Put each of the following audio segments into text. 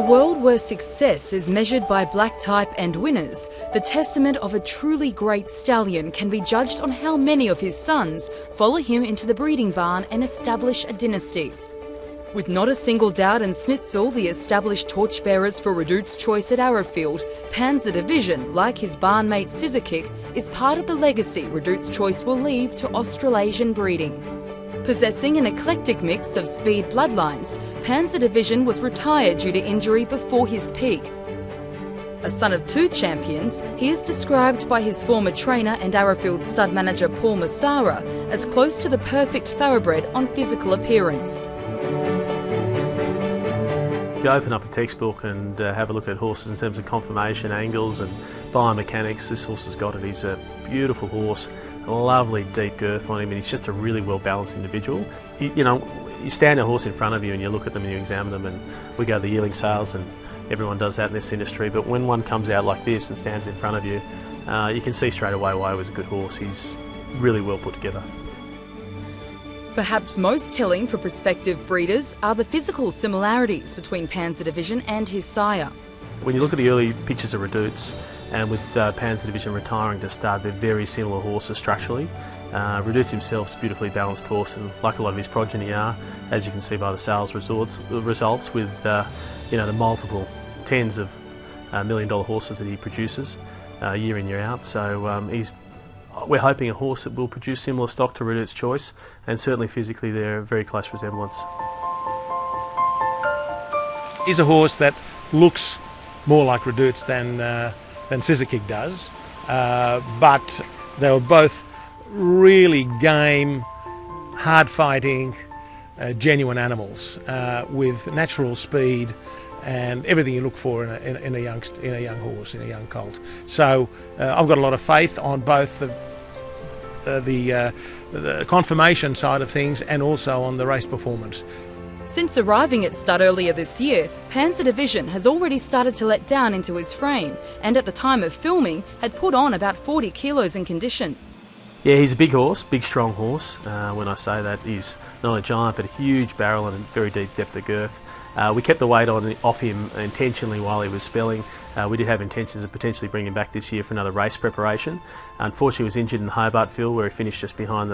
world where success is measured by black type and winners, the testament of a truly great stallion can be judged on how many of his sons follow him into the breeding barn and establish a dynasty. With not a single doubt and Schnitzel the established torchbearers for Redoute's choice at Arrowfield, Panzer Division, like his barnmate Scissor, is part of the legacy Redoute's choice will leave to Australasian breeding. Possessing an eclectic mix of speed bloodlines, Panzer Division was retired due to injury before his peak. A son of two champions, he is described by his former trainer and Arrowfield stud manager Paul Massara as close to the perfect thoroughbred on physical appearance. If you open up a textbook and have a look at horses in terms of conformation, angles and biomechanics, this horse has got it. He's a beautiful horse, a lovely deep girth on him, and he's just a really well balanced individual. You stand a horse in front of you and you look at them and you examine them, and we go to the yearling sales and everyone does that in this industry, but when one comes out like this and stands in front of you, you can see straight away why he was a good horse. He's really well put together. Perhaps most telling for prospective breeders are the physical similarities between Panzer Division and his sire. When you look at the early pictures of Redoutes, and with Panzer Division retiring to stud, they're very similar horses structurally. Redoute himself is a beautifully balanced horse, and like a lot of his progeny are, as you can see by the sales results with the multiple tens of $1 million horses that he produces year in, year out. So we're hoping a horse that will produce similar stock to Redoute's choice, and certainly physically they're a very close resemblance. He's a horse that looks more like Redoute's than Scissor does, but they were both really game, hard-fighting, genuine animals with natural speed and everything you look for in a young horse, in a young colt. So I've got a lot of faith on both the conformation side of things and also on the race performance. Since arriving at stud earlier this year, Panzer Division has already started to let down into his frame, and at the time of filming had put on about 40 kilos in condition. Yeah, he's a big horse, big strong horse. When I say that, he's not only giant but a huge barrel and a very deep depth of girth. We kept the weight off him intentionally while he was spelling. We did have intentions of potentially bringing him back this year for another race preparation. Unfortunately, he was injured in Hobartfield, where he finished just behind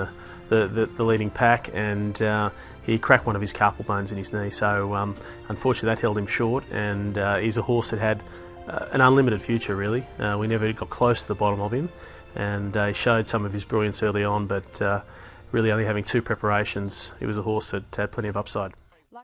the leading pack, and he cracked one of his carpal bones in his knee. So unfortunately, that held him short, and he's a horse that had an unlimited future, really. We never got close to the bottom of him, and he showed some of his brilliance early on, but really only having two preparations, he was a horse that had plenty of upside.